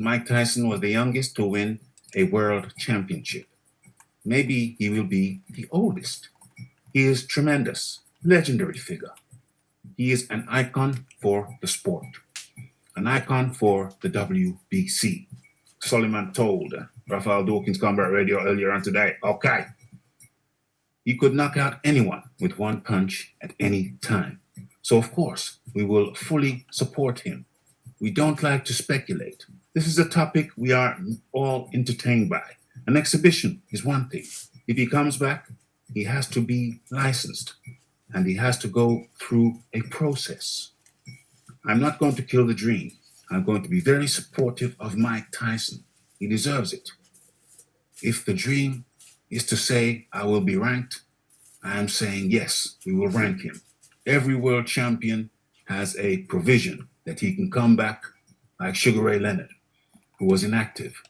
Mike Tyson was the youngest to win a world championship. Maybe he will be the oldest. He is tremendous, legendary figure. He is an icon for the sport, an icon for the WBC. Sulaiman told Rafael Dawkins Combat Radio earlier on today, okay, he could knock out anyone with one punch at any time. So of course, we will fully support him. We don't like to speculate. This is a topic we are all entertained by. An exhibition is one thing. If he comes back, he has to be licensed and he has to go through a process. I'm not going to kill the dream. I'm going to be very supportive of Mike Tyson. He deserves it. If the dream is to say I will be ranked, I am saying yes, we will rank him. Every world champion has a provision that he can come back like Sugar Ray Leonard, who was inactive.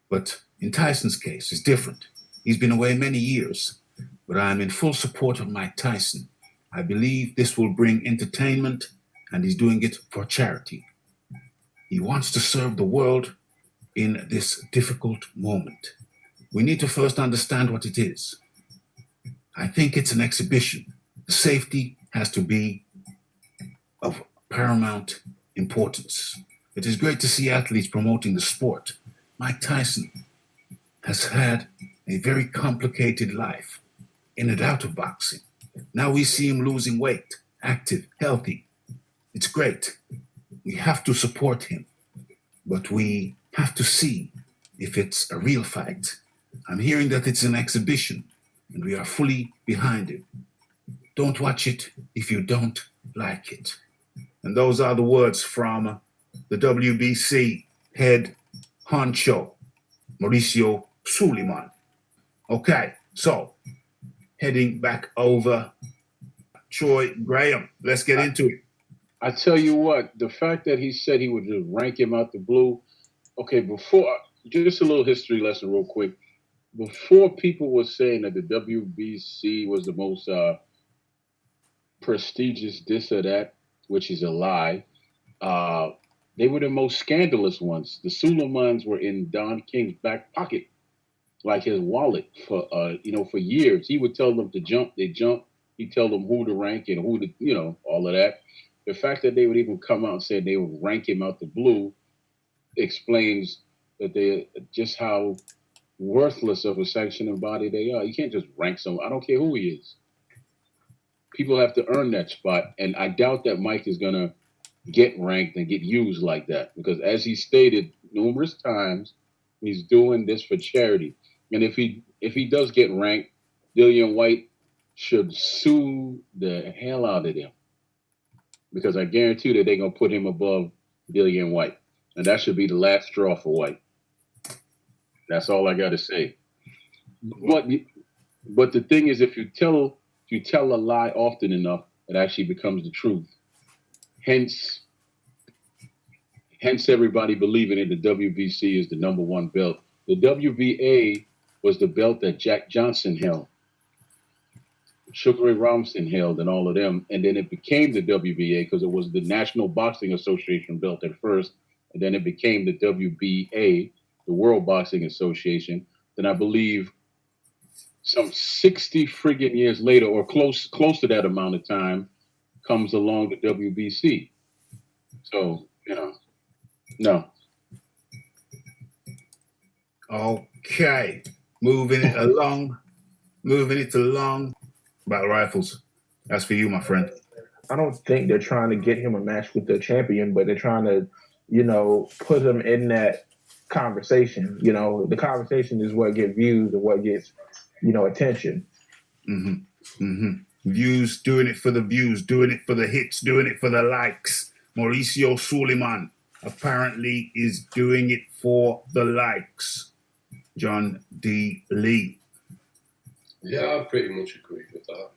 But in Tyson's case, it's different. He's been away many years, but I'm in full support of Mike Tyson. I believe this will bring entertainment, and he's doing it for charity. He wants to serve the world in this difficult moment. We need to first understand what it is. I think it's an exhibition. The safety has to be of paramount importance. It is great to see athletes promoting the sport. Mike Tyson has had a very complicated life in and out of boxing. Now we see him losing weight, active, healthy. It's great. We have to support him, but we have to see if it's a real fight. I'm hearing that it's an exhibition, and we are fully behind it. Don't watch it if you don't like it. And those are the words from the WBC head honcho, Mauricio Sulaiman. Okay, so heading back over, Troy Graham, let's get into it. I tell you what, the fact that he said he would just rank him out the blue. Okay, before, just a little history lesson real quick. Before people were saying that the WBC was the most prestigious this or that, which is a lie, they were the most scandalous ones. The Suleimans were in Don King's back pocket, like his wallet for years. He would tell them to jump, they jump. He'd tell them who to rank and who to, all of that. The fact that they would even come out and say they would rank him out the blue explains that they just how worthless of a sanctioning body they are. You can't just rank someone. I don't care who he is. People have to earn that spot, and I doubt that Mike is gonna get ranked and get used like that because, as he stated numerous times, he's doing this for charity. And if he does get ranked, Dillian White should sue the hell out of them because I guarantee that they're gonna put him above Dillian White, and that should be the last straw for White. That's all I got to say. But the thing is, if you tell a lie often enough, it actually becomes the truth. Hence everybody believing that the WBC is the number one belt. The WBA was the belt that Jack Johnson held, Sugar Ray Robinson held, and all of them. And then it became the WBA because it was the National Boxing Association belt at first, and then it became the WBA, the World Boxing Association. Then I believe some 60 friggin' years later, or close to that amount of time, comes along the WBC. So, no. Okay, moving it along. Battle Rifles. That's for you, my friend. I don't think they're trying to get him a match with the champion, but they're trying to, put him in that conversation. The conversation is what gets views and what gets, attention. Mm-hmm. Mm-hmm. Views, doing it for the views, doing it for the hits, doing it for the likes. Mauricio Sulaiman apparently is doing it for the likes. John D. Lee. Yeah, I pretty much agree with that.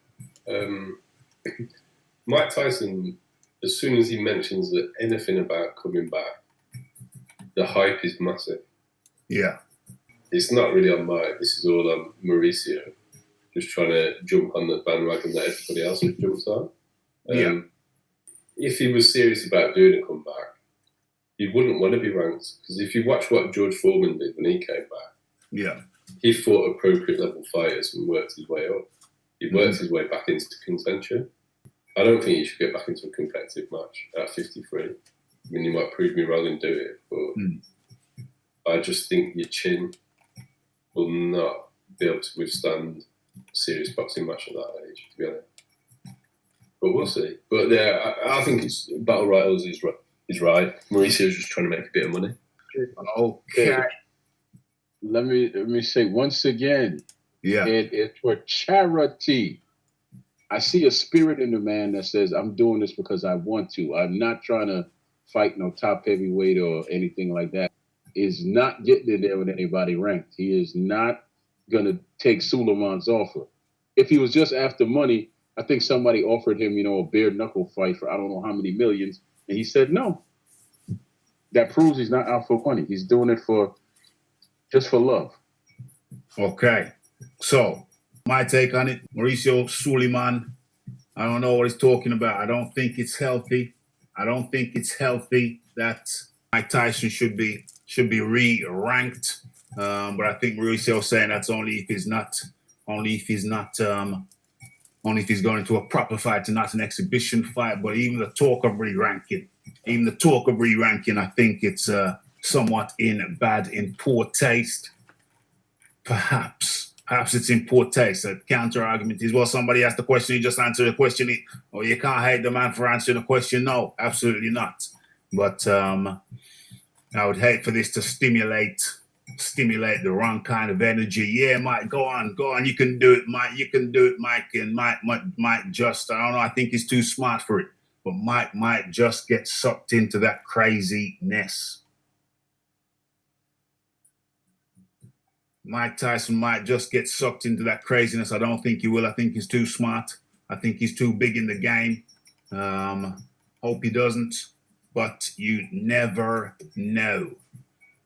Mike Tyson, as soon as he mentions that anything about coming back, the hype is massive. Yeah. It's not really on Mike. This is all on Mauricio, just trying to jump on the bandwagon that everybody else has jumped on. If he was serious about doing a comeback, he wouldn't want to be ranked, because if you watch what George Foreman did when he came back, Yeah. he fought appropriate level fighters and worked his way up. He worked his way back into contention. I don't think he should get back into a competitive match at 53. I mean, you might prove me wrong and do it, but I just think your chin will not be able to withstand a serious boxing match at that age, to be honest. But we'll see. But yeah, I think it's Battle Royals is right. Mauricio's just trying to make a bit of money. Okay. Let me say once again, Yeah. it is for charity. I see a spirit in the man that says, I'm doing this because I want to. I'm not trying to fight no top heavyweight or anything like that. Is not getting in there with anybody ranked. He is not going to take Sulaiman's offer. If he was just after money, I think somebody offered him, a bare knuckle fight for I don't know how many millions, and he said no. That proves he's not out for money. He's doing it just for love. Okay. So, my take on it, Mauricio Sulaiman, I don't know what he's talking about. I don't think it's healthy. I don't think it's healthy that Mike Tyson should be re-ranked. But I think Mauricio saying that's only if he's going to a proper fight and not an exhibition fight. But even the talk of re-ranking, I think it's somewhat in poor taste. Perhaps it's in poor taste. A counter argument is, well, somebody asked the question, you just answer the question. Or you can't hate the man for answering the question. No, absolutely not. But I would hate for this to stimulate the wrong kind of energy. Yeah, Mike, go on. You can do it, Mike. And Mike just, I don't know, I think he's too smart for it. But Mike might just get sucked into that craziness. Mike Tyson might just get sucked into that craziness. I don't think he will. I think he's too smart. I think he's too big in the game. Hope he doesn't. But you never know.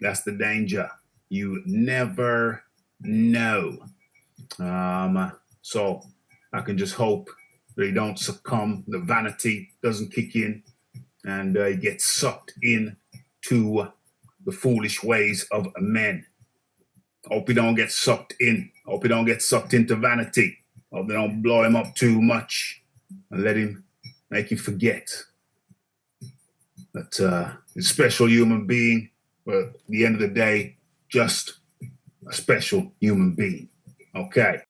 That's the danger. You never know. So I can just hope that he don't succumb. The vanity doesn't kick in. And he gets sucked into the foolish ways of men. Hope he don't get sucked in. Hope he don't get sucked into vanity. Hope they don't blow him up too much and make him forget that he's a special human being, but at the end of the day, just a special human being. Okay.